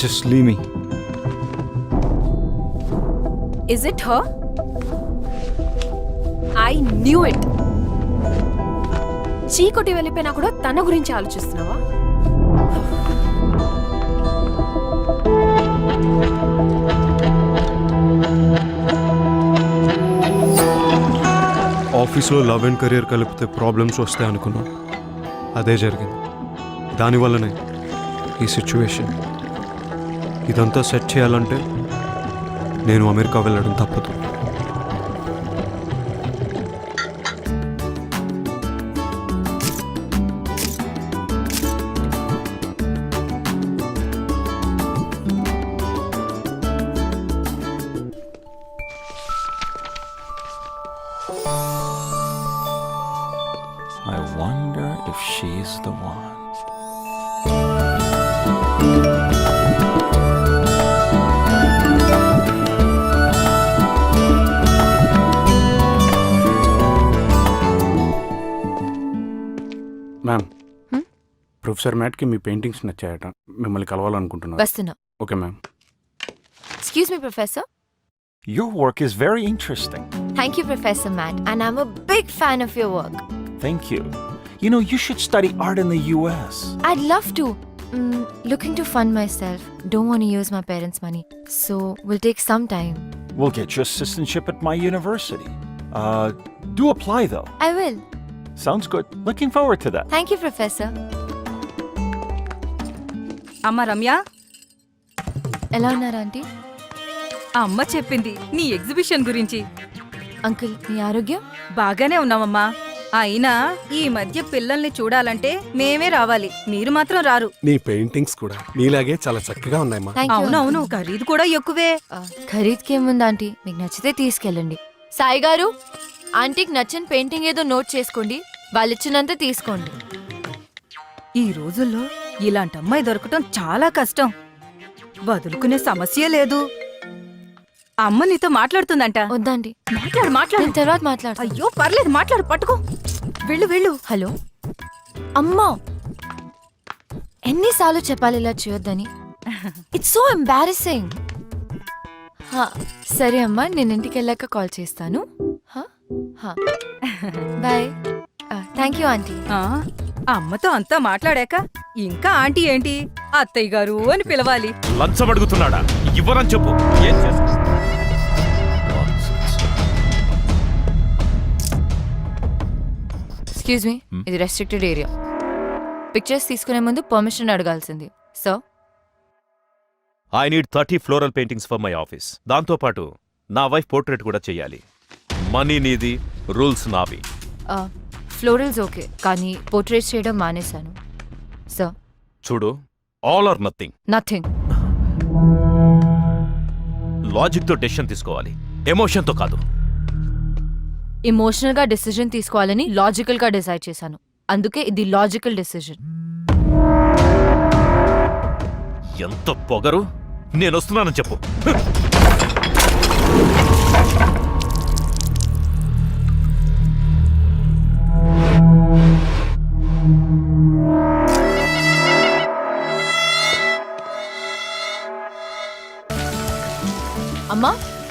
Just leave me. Is it her? I knew it. చీకొట్టి వెళ్ళిపోయినా కూడా తన గురించి ఆలోచిస్తున్నావా? ఆఫీస్లో లవ్ అండ్ కెరియర్ కలిపితే ప్రాబ్లమ్స్ వస్తాయి అనుకున్నా. అదే జరిగింది. దానివల్లనే ఈ సిచ్యువేషన్. ఇదంతా సెట్ చేయాలంటే నేను అమెరికా వెళ్ళడం తప్పదు. I wonder if she's the one. Ma'am, professor మ్యాట్కి మీ పెయింటింగ్స్ నచ్చాయట. మిమ్మల్ని కలవాలనుకుంటున్నారు. వస్తున్నా. Okay ma'am. Excuse me, Professor. Your work is very interesting. Thank you, Professor Matt, and I'm a big fan of your work. Thank you. You know, you should study art in the US. I'd love to. Looking to fund myself. Don't want to use my parents' money. So, will take some time. We'll get you assistantship at my university. Do apply though. I will. Sounds good. Looking forward to that. Thank you, Professor. అమ్మ రమ్య, ఎలా ఉన్నారు aunty? అమ్మ చెప్పింది నీ exhibition గురించి. Uncle, మీ ఆరోగ్యం? బాగానే ఉన్నామమ్మా. అయినా ఈ మధ్య పిల్లల్ని చూడాలంటే మేమే రావాలి, మీరు మాత్రం రారు. నీ పెయింటింగ్స్ కూడా నీలాగే చాలా చక్కగా ఉన్నాయమ్మా. Thank you. అవునవును, ఖరీదు కూడా ఎక్కువే. ఖరీదుకి ఏముంది ఆంటీ, మీకు నచ్చితే తీసుకెళ్ళండి. సాయి గారు, ఆంటీకి నచ్చిన పెయింటింగ్ ఏదో నోట్ చేసుకోండి, వాళ్ళు ఇచ్చినంత తీసుకోండి. ఈ రోజుల్లో ఇలాంటి అమ్మాయి దొరకటం చాలా కష్టం. వదులుకునే సమస్య లేదు. అమ్మ నీతో మాట్లాడుతుందంట. వద్దండి, మాట్లాడు మాట్లాడు. నేను తర్వాత మాట్లాడతా. అయ్యో పర్లేదు, మాట్లాడు, పట్టుకో. వెళ్ళు వెళ్ళు. హలో అమ్మా, ఎన్నిసార్లు చెప్పాలి ఇలా చేయొద్దని? It's so embarrassing. సరే అమ్మా, నేను ఇంటికి వెళ్ళాక కాల్ చేస్తాను. బాయ్. Thank you aunty. అమ్మతో అంతా మాట్లాడాక ఇంకా ఆంటీ ఏంటి, అత్తయ్య గారు అని పిలవాలి. లంచం అడుగుతున్నాడా? ఇవ్వరని చెప్పు. ఏం చేస్తా? ఎక్స్క్యూజ్ మీ, ఇది రెస్ట్రిక్టెడ్ ఏరియా. పిక్చర్స్ తీసుకునే ముందు పర్మిషన్ అడగాల్సింది. So I need 30 floral paintings for my office. దాంతోపాటు నా వైఫ్ పోర్ట్రేట్ కూడా చెయ్యాలి. మనీ నీది, రూల్స్ నావి. ఫ్లోరల్స్ ఓకే, కానీ పోర్ట్రేట్స్ చేయడం మానేశాను. సో చూడు, ఆల్ ఆర్ నథింగ్. నథింగ్. లాజిక్తో డెసిషన్ తీసుకోవాలి, ఎమోషన్తో కాదు. ఎమోషనల్ గా డెసిజన్ తీసుకోవాలని లాజికల్ గా డిసైడ్ చేశాను. అందుకే ఇది లాజికల్ డెసిజన్. ఎంత పొగరు! నేను వస్తున్నానని చెప్పు. అమ్మా,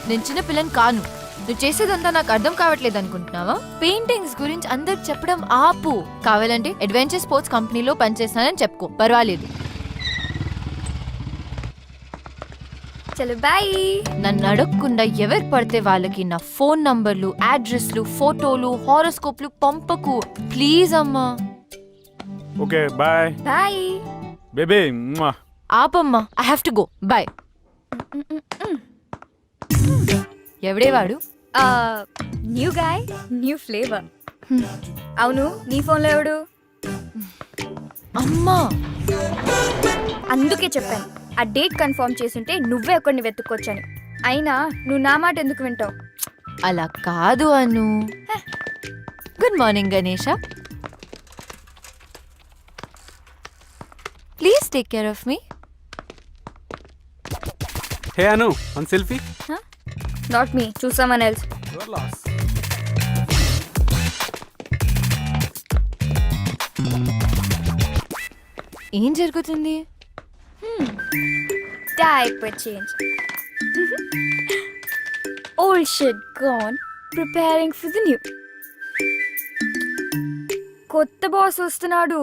నేను చిన్న పిల్లని కాను. నువ్వు చేసేదంతా నాకు అర్థం కావట్లేదు అనుకుంటున్నావా? పెయింటింగ్స్ గురించి అందరికి చెప్పడం ఆపు. కావాలంటే అడ్వెంచర్ స్పోర్ట్స్ కంపెనీలో పనిచేస్తానని చెప్పుకో, పర్వాలేదు. చలో బాయ్. నన్ను అడగకుండా ఎవరు పడితే వాళ్ళకి నా ఫోన్ నంబర్లు, అడ్రస్లు, ఫోటోలు, హారోస్కోప్లు పంపకు ప్లీజ్ అమ్మా. Okay bye. Bye baby. ఆపమ్మా, I have to go. Bye. ఎవడే వాడు? New guy, new flavour. అవును, నీ ఫోన్లో ఎవడు? అమ్మా, అందుకే చెప్పాను ఆ డేట్ కన్ఫర్మ్ చేసుంటే నువ్వే ఒకరిని వెతుక్కొచ్చాను. అయినా నువ్వు నా మాట ఎందుకు వింటావు? అలా కాదు Anu. Good morning Ganesha. Please take care of me. Hey Anu, one selfie. Not me, choose someone else. ఏం జరుగుతుంది? diaper change. Old shit gone, preparing for the new. కొత్త బాస్ వస్తున్నాడు.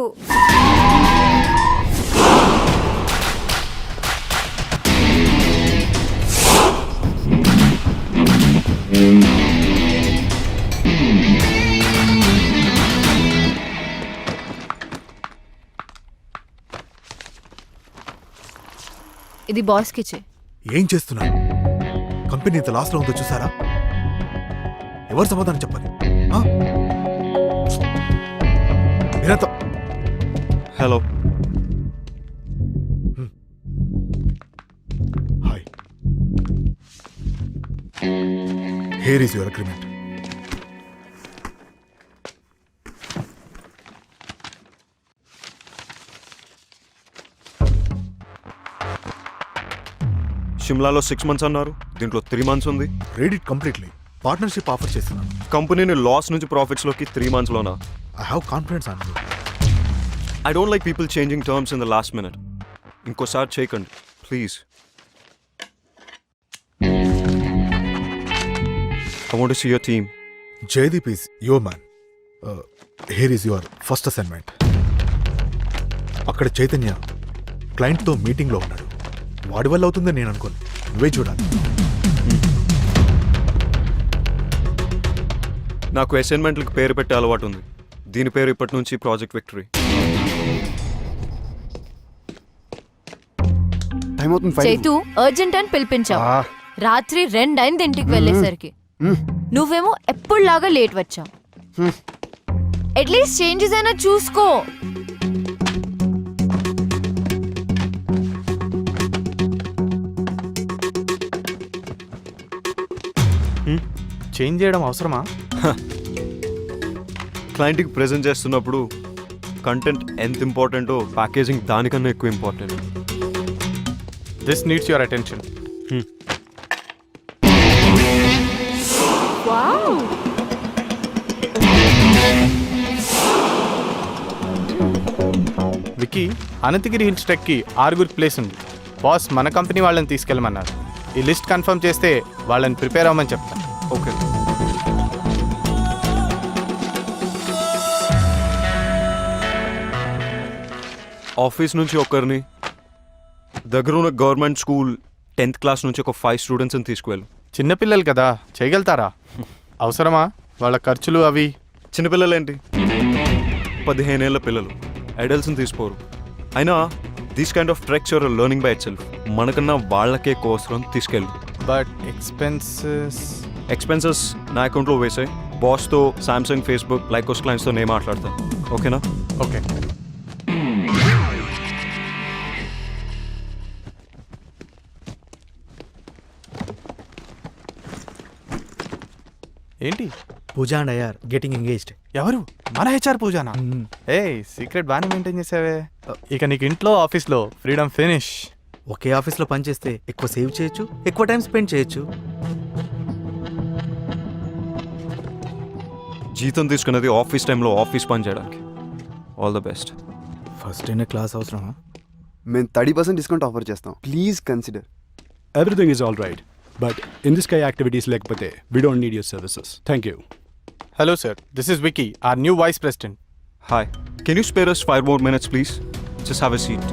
ఇది బాస్కి ఇచ్చే. ఏం చేస్తున్నారు? కంపెనీ ఇంత లాస్లో ఉందో చూసారా? ఎవరు సమాధానం చెప్పాలి? ఆ? మీరంతా hello. Hi, here is your agreement. షిమ్లాలో 6 months అన్నారు, దీంట్లో 3 months ఉంది. Read it completely. Partnership offer చేస్తున్నాను. కంపెనీని లాస్ నుంచి ప్రాఫిట్స్లోకి 3 monthsలోనా? I have confidence on you. I don't like people changing terms in the last minute. ఇంకోసారి చేయకండి please. I want to see your team. Jaideep is your man. Here is your first assignment. అక్కడ చైతన్య క్లయింట్తో మీటింగ్లో ఉన్నాడు. వాడి వల్ల అవుతుందని నేను అనుకోను. నువ్వే చూడాలి. నాకు అసైన్మెంట్లకు పేరు పెట్టే అలవాటు ఉంది. దీని పేరు ఇప్పటి నుంచి ప్రాజెక్ట్ విక్టరీ. చైతు అర్జెంట్ అని పిలిపించావు. రాత్రి 2 అయింది ఇంటికి వెళ్ళేసరికి. నువ్వేమో ఎప్పుడులాగా లేట్ వచ్చావు. అట్లీస్ట్ చేంజెస్ అయినా చూసుకో. చేంజ్ చేయడం అవసరమా? క్లయింట్కి ప్రజెంట్ చేస్తున్నప్పుడు కంటెంట్ ఎంత ఇంపార్టెంటో ప్యాకేజింగ్ దానికన్నా ఎక్కువ important. This needs your attention. Vicky, Ananthagiri hills ట్రెక్కి 6 ప్లేస్ ఉంది. బాస్ మన కంపెనీ వాళ్ళని తీసుకెళ్ళమన్నారు. ఈ లిస్ట్ కన్ఫర్మ్ చేస్తే వాళ్ళని ప్రిపేర్ అవ్వమని చెప్తాను. ఓకే. ఆఫీస్ నుంచి ఒకరిని, దగ్గర ఉన్న గవర్నమెంట్ స్కూల్ 10th class నుంచి ఒక 5 స్టూడెంట్స్ని తీసుకువెళ్ళు. చిన్నపిల్లలు కదా, చేయగలుగుతారా? అవసరమా వాళ్ళ ఖర్చులు అవి? చిన్నపిల్లలు ఏంటి, 15 ఏళ్ళ పిల్లలు. అడల్ట్స్ని తీసుకోరు. అయినా these kind of treks are learning by itself. మనకన్నా వాళ్ళకే ఎక్కువ అవసరం. తీసుకెళ్ళు. బట్ ఎక్స్పెన్సెస్ నా అకౌంట్లో వేసాయి. బాస్తో, సామ్సంగ్, ఫేస్బుక్, లైకోస్ క్లయింట్స్తో నేను మాట్లాడతాను. ఓకేనా? ఓకే. ఏంటి? Pooja and Iyer getting engaged. ఎవరు? మన హెచ్ఆర్ పూజానా? ఏ సీక్రెట్ బాగానే మెయింటైన్ చేసావే. ఇక నీకు ఇంట్లో ఆఫీస్లో ఫ్రీడమ్ ఫినిష్. ఒకే ఆఫీస్లో పనిచేస్తే ఎక్కువ సేవ్ చేయొచ్చు, ఎక్కువ టైం స్పెండ్ చేయొచ్చు. జీతం తీసుకున్నది ఆఫీస్ టైంలో ఆఫీస్ పని చేయడానికి. All the best. ఫస్ట్ అయిన క్లాస్ అవసరమా? మేము 30% డిస్కౌంట్ ఆఫర్ చేస్తాం. Please consider. Everything is all right, but in this kind of activities lekapothe, we don't need your services. Thank you. Hello sir, this is Vicky, our new vice president. Hi. Can you spare us 5 more minutes please? Just have a seat.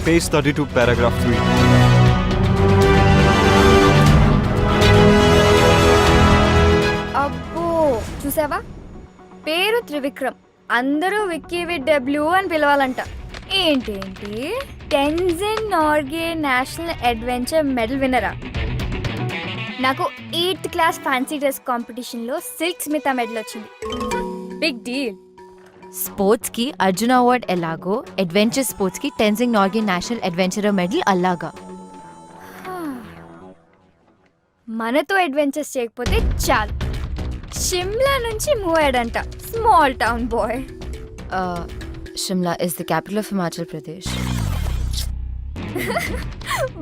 Page 32 paragraph 3. అబ్బో, చూసావా? పేరు త్రివిక్రమ్, అందరూ Vicky with W అని పిలవాలంట. ఏంటేంటి, Tenzing Norgay national adventure medal విన్నరా? నాకు 8th class fancy dress కాంపిటీషన్లో సిల్క్ స్మిత మెడల్ వచ్చింది. Big deal. స్పోర్ట్స్ కి అర్జున అవార్డ్ ఎలాగో, అడ్వెంచర్ స్పోర్ట్స్ కి Tenzing Norgay national adventurer medal అలాగా. మనతో అడ్వెంచర్స్ చేయకపోతే చాలు. షిమ్లా నుంచి మూవ్ అయ్యాడంట. Small town boy. Shimla is the capital of Himachal Pradesh.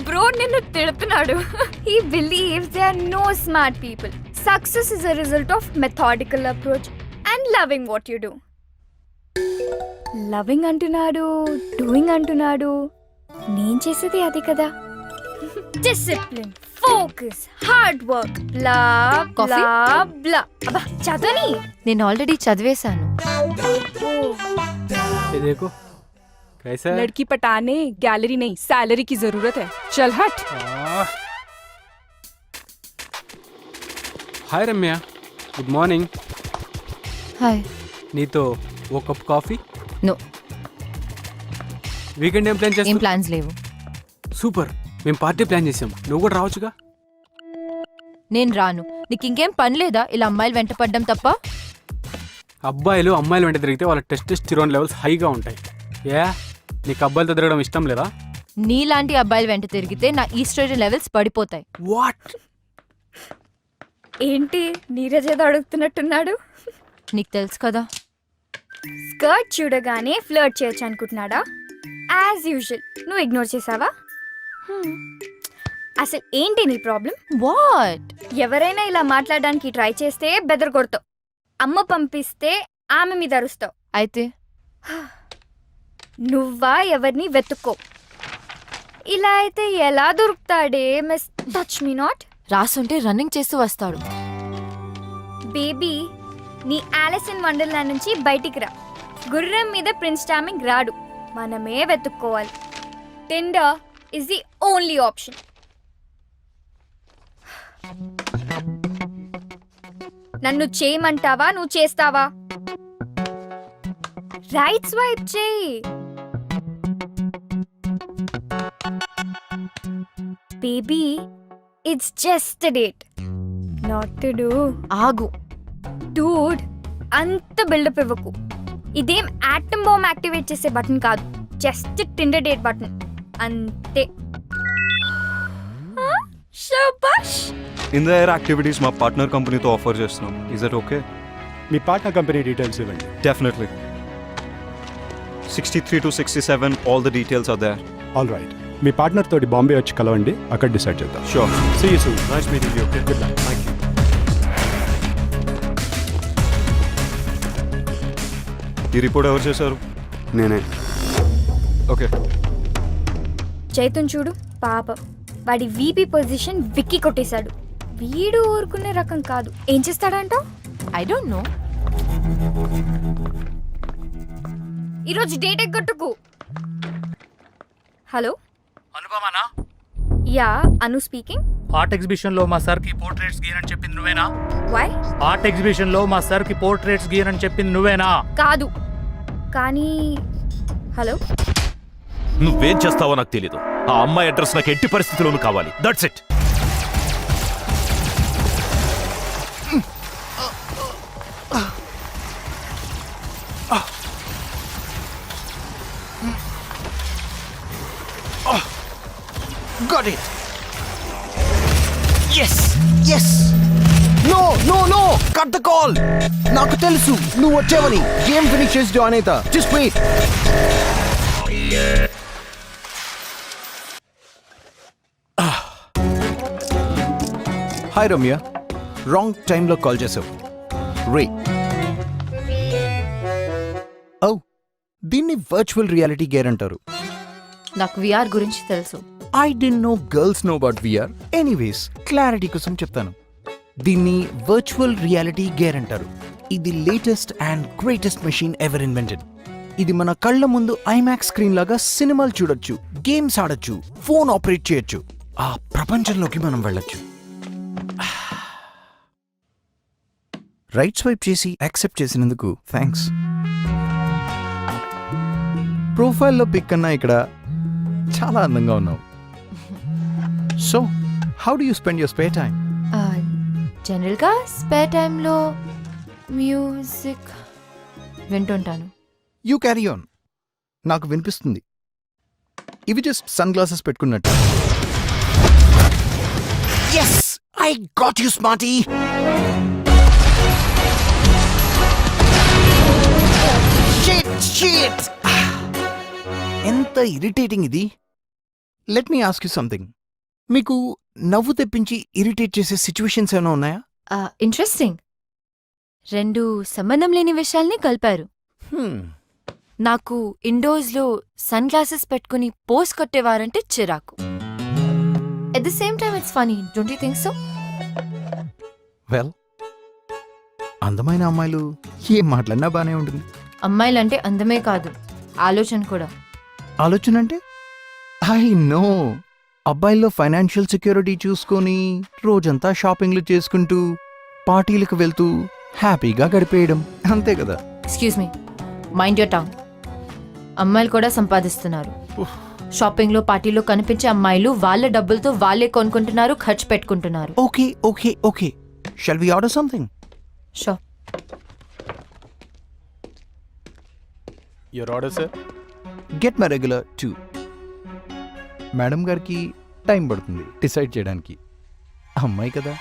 Bro నిన్ను తిడుతున్నాడు. He believes there are no smart people. Success is a result of methodical approach and loving what you do. Loving అంటున్నాడు, doing అంటున్నాడు. నేను చేసేది అది కదా. డిసిప్లిన్, ఫోకస్, హార్డ్ వర్క్, బ్లా Coffee? బ్లా బ్లా. అబ్బా చదవని. నేను ఆల్రెడీ చదివేశాను. ये देखो कैसा है? लड़की पटाने गैलरी नहीं सैलरी की जरूरत है. चल हट. हाय रम्या, गुड मॉर्निंग. హాయ్. నీతో ఓ కప్ కాఫీ. నో, వీకెండ్ ఏం ప్లాన్ ఏం చేస్తావు? ప్లాన్స్ లేవు. సూపర్, మేము పార్టీ ప్లాన్ చేసాం, నువ్వు కూడా రావచ్చుగా. నేను రాను. నీకు ఇంకేం పని లేదా ఇలా అమ్మాయిలు వెంట పడ్డం తప్ప? అబ్బాయిలు అమ్మాయిల వెంట తిరిగితే వాళ్ళ టెస్టోస్టెరాన్ లెవెల్స్ హైగా ఉంటాయి. ఏ నీకు అబ్బాయిలతో తిరగడం ఇష్టం లేదా? నీలాంటి అబ్బాయిలు వెంట తిరిగితే నా ఈస్ట్రోజన్ లెవెల్స్ పడిపోతాయి. వాట్? ఏంటి నీరజ్ ఏదో అడుగుతున్నట్టున్నాడు. నీకు తెలుసు కదా. స్కర్ట్ చూడగానే ఫ్లర్ట్ చేయొచ్చు అనుకుంటున్నాడా? యాజ్ యూజువల్ నువ్వు ఇగ్నోర్ చేసావా? అసలు ఏంటి నీ ప్రాబ్లం? వాట్? ఎవరైనా ఇలా మాట్లాడడానికి ట్రై చేస్తే బెదర్ కొడతావు. అమ్మ పంపిస్తే ఆమె మీద అరుస్తావు. అయితే నువ్వా ఎవరిని వెతుక్కో. ఇలా అయితే ఎలా దొరుకుతాడే మిస్ టచ్ మీ నాట్. రాసుంటే రన్నింగ్ చేస్తూ వస్తాడు. బేబీ నీ ఆలిస్ ఇన్ వండర్లాండ్ నుంచి బయటికి రా. గుర్రం మీద ప్రిన్స్ చార్మింగ్ రాడు, మనమే వెతుక్కోవాలి. Tinder is the only option. నన్ను చేయమంటావా, నువ్వు చేస్తావా? రైట్ స్వైప్ చేయి. Baby it's just a date, not to do. ఆగు. డూడ్ అంత బిల్డప్ ఇవ్వకు. ఇదేం యాటమ్ బాంబ్ యాక్టివేట్ చేసే బటన్ కాదు, జస్ట్ టిండర్ డేట్ బటన్ అంతే. శబాష్. ఇన్ ద ఎయిర్ యాక్టివిటీస్ మా పార్ట్నర్ కంపెనీతో ఆఫర్ చేస్తున్నాం. Is that okay? మీ పార్ట్నర్ కంపెనీ డీటెయిల్స్ ఇవ్వండి. Definitely. 63 to 67 all the details are there. All right, me partner తోటి బాంబే వచ్చి కలవండి, అక్కడ డిసైడ్ చేద్దాం. Sure. See you soon. Nice meeting you. Okay. Good luck. Thank you. ఈ report ఎవరు చేశారు? నేనే. ఓకే. చైతన్ చూడు పాప, వాడి వీపీ పొజిషన్ విక్కి కొట్టేశాడు. వీడు ఊరుకునే రకం కాదు. ఏం చేస్తాడంటావు? I don't know. ఈరోజు డేట్ ఎగ్గొట్టుకు. హలో అనుపమానా? Yeah, Anu speaking. Art exhibition లో మా సార్ కి పోర్ట్రేట్స్ గీయనని చెప్పింది నువ్వేనా? వై? ఆర్ట్ ఎగ్జిబిషన్ లో మా సార్ కి పోర్ట్రేట్స్ గీయనని చెప్పింది నువ్వేనా? కాదు కానీ. హలో, నువ్వేం చేస్తావో నాకు తెలీదు. ఆ అమ్మాయి అడ్రస్ నాకు ఎట్టి పరిస్థితుల్లోనూ కావాలి. That's it. Got it. Yes. Yes. No, no, no. Cut the call. నాకు తెలుసు నువ్వు వచ్చావని. గేమ్ ఫినిష్ చేసి జాయిన్ అవుతా. Just wait. Hi Ramya, wrong టైంలో కాల్ చేసావు. రే ఓ, దీన్ని వర్చువల్ రియాలిటీ గేర్ అంటారు. నాకు విఆర్ గురించి తెలుసు. I didn't know girls know about VR. Anyways, clarity కోసం చెప్తాను. దీన్ని వర్చువల్ రియాలిటీ గేర్ అంటారు. ఇది latest and greatest machine ever invented. ఇది మన కళ్ళ ముందు ఐమాక్స్ స్క్రీన్ లాగా సినిమాలు చూడొచ్చు, గేమ్స్ ఆడొచ్చు, ఫోన్ ఆపరేట్ చేయొచ్చు. ఆ ప్రపంచంలోకి మనం వెళ్ళొచ్చు. రైట్ స్వైప్ చేసి యాక్సెప్ట్ చేసినందుకు థ్యాంక్స్. ప్రొఫైల్లో పిక్ కన్నా ఇక్కడ చాలా అందంగా ఉన్నావు. So how do you spend your spare time? జనరల్గా స్పేర్ టైంలో మ్యూజిక్ వింటుంటాను. You carry on. నాకు వినిపిస్తుంది. ఇవి జస్ట్ సన్ గ్లాసెస్ పెట్టుకున్నట్టు. Yes, I got you smarty. ఎంత ఇరిటేటింగ్ ఇది. Let me ask you something. మీకు నవ్వు తెప్పించి ఇరిటేట్ చేసే సిచ్యువేషన్స్ ఏమైనా ఉన్నాయా? ఇంట్రెస్టింగ్. రెండు సంబంధం లేని విషయాల్ని కలిపారు. నాకు ఇండోర్స్ లో సన్ గ్లాసెస్ పెట్టుకుని పోస్ కొట్టేవారంటే చిరాకు. At the same time it's funny, don't you think so? Well, అందమైన అమ్మాయిలు ఏం మాట్లాడినా బానే ఉంటుంది. అమ్మాయిలంటే అందమే కాదు, ఆలోచన కూడా. ఆలోచన అంటే ఐ నో, అబ్బాయిల్లో ఫైనాన్షియల్ సెక్యూరిటీ చూసుకొని రోజంతా షాపింగ్లు చేసుకుంటూ పార్టీలకు వెళ్తూ హ్యాపీగా గడిపేయడం, అంతే కదా. Excuse me, mind your tongue. అమ్మాయిలు కూడా సంపాదిస్తున్నారు. షాపింగ్ లో పార్టీలో కనిపించే అమ్మాయిలు వాళ్ళ డబ్బులతో వాళ్ళే కొనుక్కుంటున్నారు, ఖర్చు పెట్టుకుంటున్నారు. Okay okay okay, shall we order something? Sure. Your order sir. Get my regular 2. Madam గారికి టైం పడుతుంది డిసైడ్ చేయడానికి, అమ్మాయి కదా.